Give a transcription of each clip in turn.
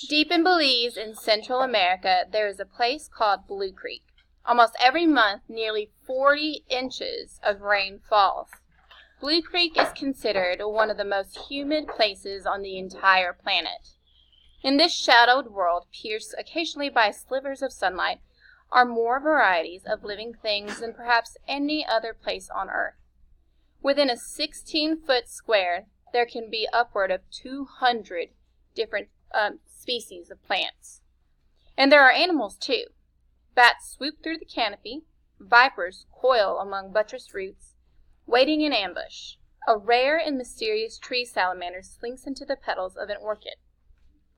Deep in Belize in Central America, there is a place called Blue Creek. Almost every month, nearly 40 inches of rain falls. Blue Creek is considered one of the most humid places on the entire planet. In this shadowed world, pierced occasionally by slivers of sunlight, are more varieties of living things than perhaps any other place on Earth. Within a 16-foot square, there can be upward of 200 different species of plants. And there are animals too. Bats swoop through the canopy. Vipers coil among buttressed roots, waiting in ambush. A rare and mysterious tree salamander slinks into the petals of an orchid.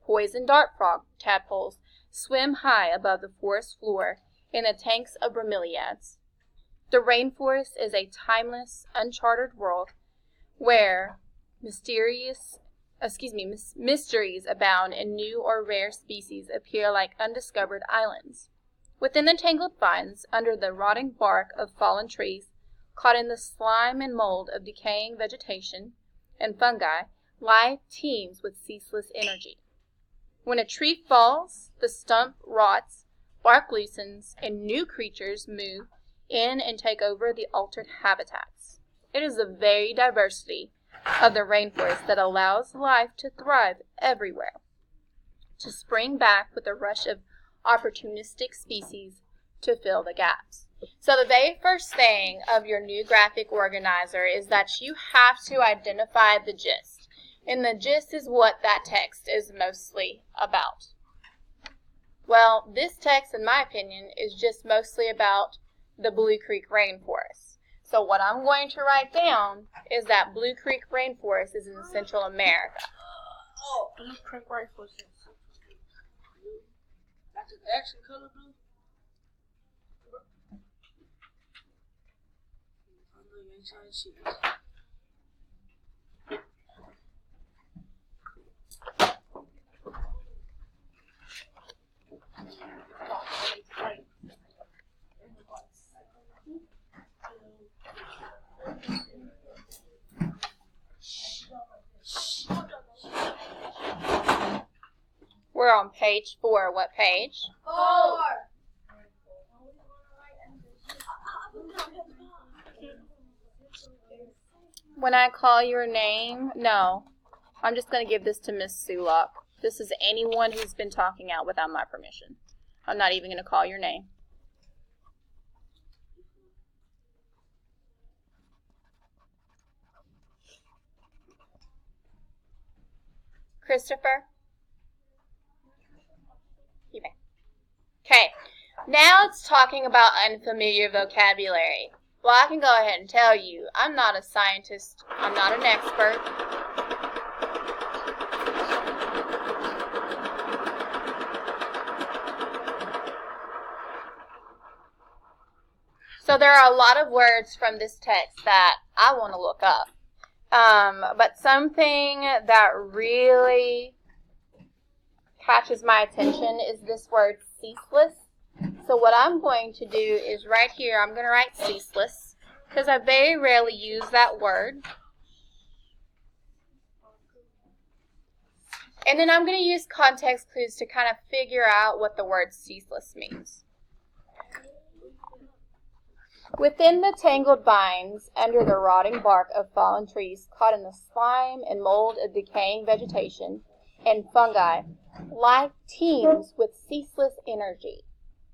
Poison dart frog tadpoles swim high above the forest floor in the tanks of bromeliads. The rainforest is a timeless, uncharted world where mysteries abound and new or rare species appear like undiscovered islands. Within the tangled vines, under the rotting bark of fallen trees, caught in the slime and mold of decaying vegetation and fungi, life teems with ceaseless energy. When a tree falls, the stump rots, bark loosens, and new creatures move in and take over the altered habitats. It is the very diversity of the rainforest that allows life to thrive everywhere, to spring back with a rush of opportunistic species to fill the gaps. So the very first thing of your new graphic organizer is that you have to identify the gist. And the gist is what that text is mostly about. Well, this text, in my opinion, is just mostly about the Blue Creek rainforest. So what I'm going to write down is that Blue Creek rainforest is in Central America. Oh, Blue Creek rainforest is blue. That's an action color blue. I know you ain't trying to see this. We're on page 4. What page? 4. When I call your name, no. I'm just going to give this to Miss Sulak. This is anyone who's been talking out without my permission. I'm not even going to call your name. Christopher? Okay, now it's talking about unfamiliar vocabulary. Well, I can go ahead and tell you, I'm not a scientist. I'm not an expert. So there are a lot of words from this text that I want to look up. But something that really catches my attention is this word ceaseless. So what I'm going to do is right here, I'm going to write ceaseless because I very rarely use that word. And then I'm going to use context clues to kind of figure out what the word ceaseless means. Within the tangled vines, under the rotting bark of fallen trees, caught in the slime and mold of decaying vegetation and fungi, life teems with ceaseless energy.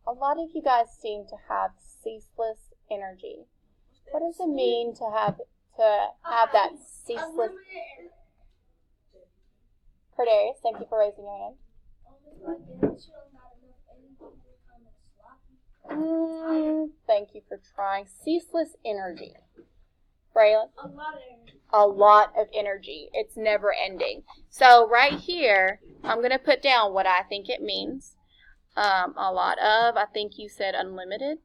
A lot of you guys seem to have ceaseless energy. What does it mean to have that ceaseless? Perdarius, thank you for raising your hand. Thank you for trying. Ceaseless energy. Braylon? A lot of energy. It's never ending. So right here, I'm going to put down what I think it means. A lot of, I think you said unlimited.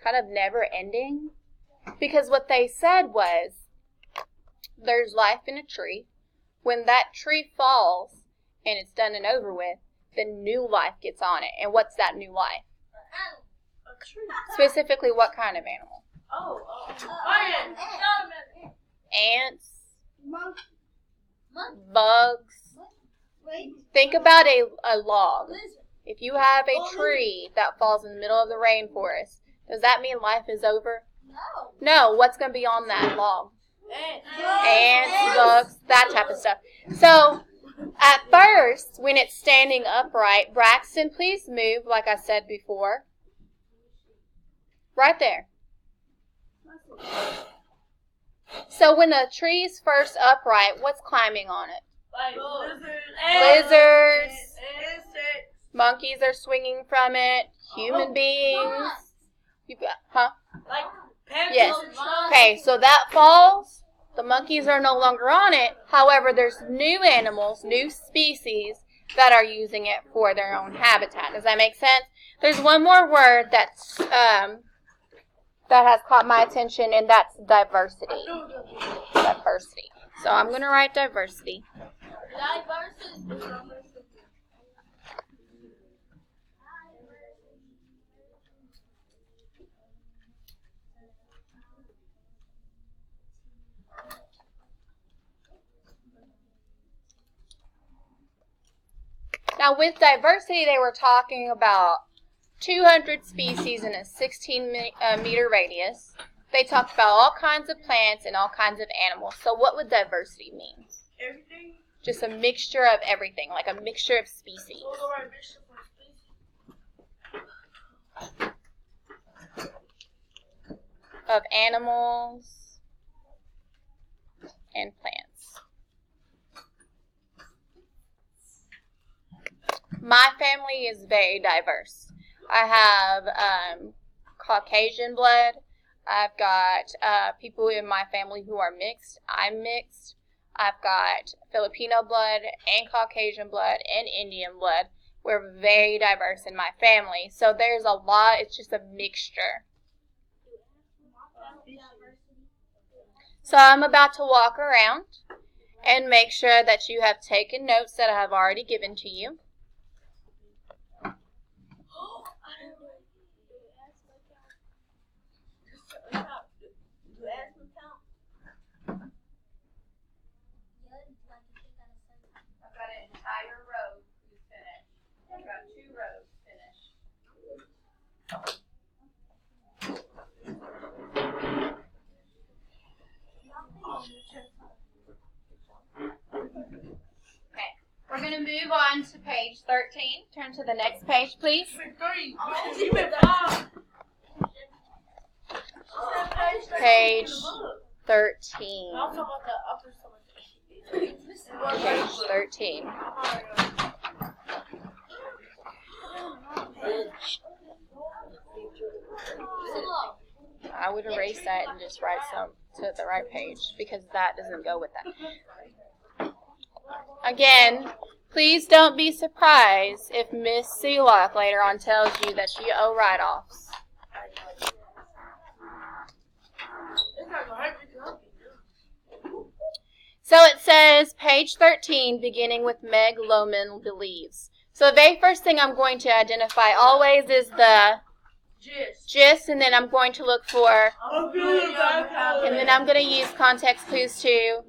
Kind of never ending. Because what they said was, there's life in a tree. When that tree falls and it's done and over with, then new life gets on it. And what's that new life? A tree. Specifically, what kind of animal? Ants. Ants. bugs. Think about a log. If you have a tree that falls in the middle of the rainforest, does that mean life is over? No. What's going to be on that log? Ants, bugs, that type of stuff. So, at first, when it's standing upright, Braxton, please move, like I said before. Right there. So when a tree is first upright, what's climbing on it? Lizards. Monkeys are swinging from it. Human beings. Yes. Okay, so that falls. The monkeys are no longer on it. However, there's new animals, new species that are using it for their own habitat. Does that make sense? There's one more word that's that has caught my attention, and that's diversity. Diversity. So I'm going to write diversity. Now, with diversity, they were talking about 200 species in a 16-meter radius. They talked about all kinds of plants and all kinds of animals. So what would diversity mean? Everything. Just a mixture of everything, like a mixture of species. Of animals and plants. My family is very diverse. I have Caucasian blood. I've got people in my family who are mixed. I'm mixed. I've got Filipino blood and Caucasian blood and Indian blood. We're very diverse in my family. So there's a lot. It's just a mixture. So I'm about to walk around and make sure that you have taken notes that I have already given to you. We're going to move on to page 13. Turn to the next page, please. Page 13. Page 13. I would erase that and just write some to the right page because that doesn't go with that. Again, please don't be surprised if Miss Seelock later on tells you that you owe write-offs. So it says, page 13, beginning with Meg Lohman believes. So the very first thing I'm going to identify always is the gist, and then I'm going to look for, and then I'm going to use context clues to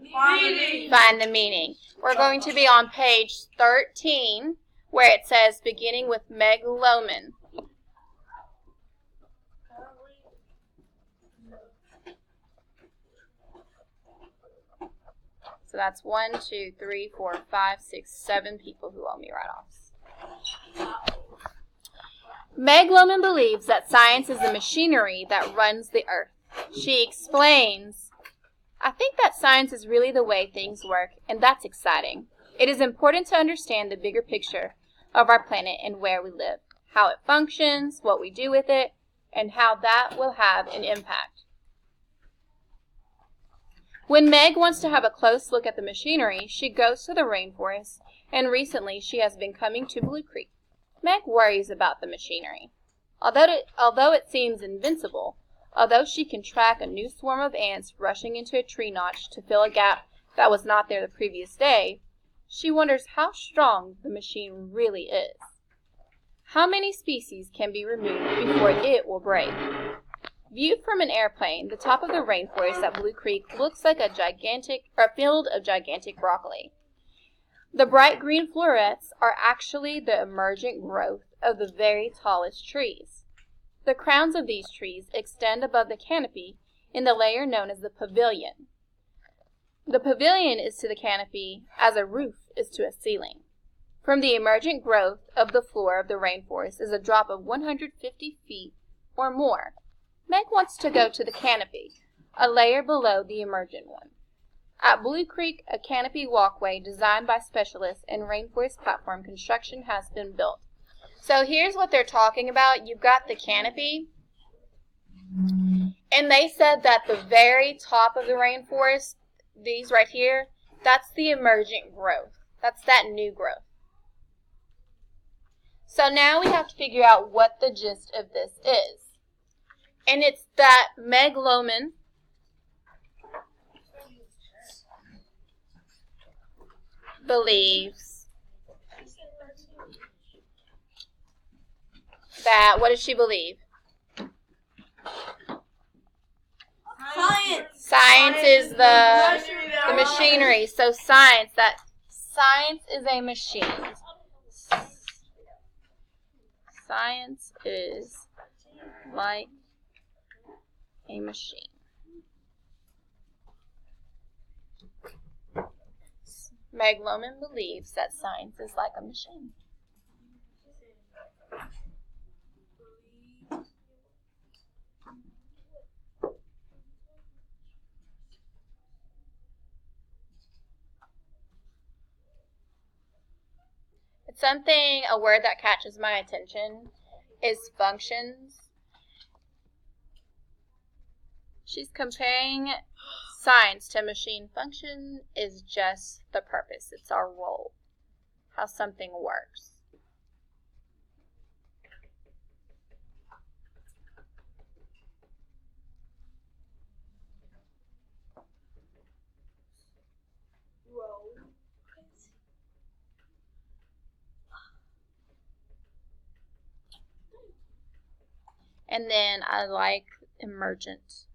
find the meaning. We're going to be on page 13, where it says, beginning with Meg Lohman. So that's 1, 2, 3, 4, 5, 6, 7 people who owe me write-offs. Meg Lohman believes that science is the machinery that runs the earth. She explains, I think that science is really the way things work, and that's exciting. It is important to understand the bigger picture of our planet and where we live, how it functions, what we do with it, and how that will have an impact. When Meg wants to have a close look at the machinery, she goes to the rainforest, and recently she has been coming to Blue Creek. Meg worries about the machinery. Although it seems invincible, although she can track a new swarm of ants rushing into a tree notch to fill a gap that was not there the previous day, she wonders how strong the machine really is. How many species can be removed before it will break? Viewed from an airplane, the top of the rainforest at Blue Creek looks like a field of gigantic broccoli. The bright green florets are actually the emergent growth of the very tallest trees. The crowns of these trees extend above the canopy in the layer known as the pavilion. The pavilion is to the canopy as a roof is to a ceiling. From the emergent growth of the floor of the rainforest is a drop of 150 feet or more. Meg wants to go to the canopy, a layer below the emergent one. At Blue Creek, a canopy walkway designed by specialists in rainforest platform construction has been built. So here's what they're talking about. You've got the canopy, and they said that the very top of the rainforest, these right here, that's the emergent growth. That's that new growth. So now we have to figure out what the gist of this is. And it's that Meg Lohman believes that, what does she believe? Science. Science is the machinery. So science is a machine. Science is like a machine. Meg Lohman believes that science is like a machine. It's something, a word that catches my attention is functions. She's comparing science to machine. Function is just the purpose. It's our role, how something works. And then I like emergent.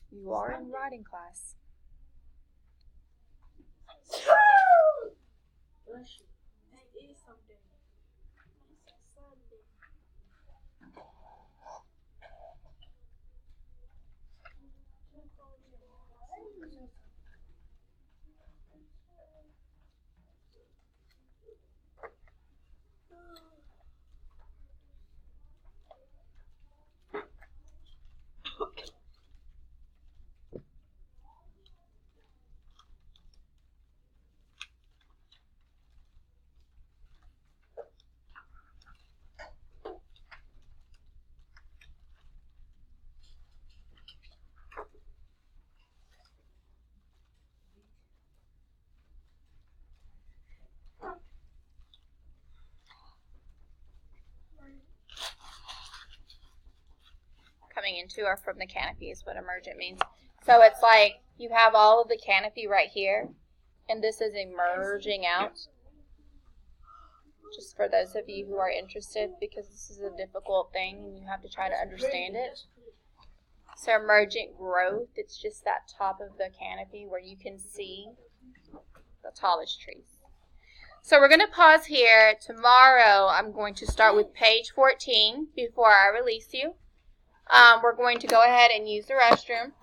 You are in writing class. Coming into or from the canopy is what emergent means. So it's like you have all of the canopy right here, and this is emerging out. Just for those of you who are interested, because this is a difficult thing and you have to try to understand it. So emergent growth, it's just that top of the canopy where you can see the tallest trees. So we're going to pause here. Tomorrow I'm going to start with page 14 before I release you. We're going to go ahead and use the restroom.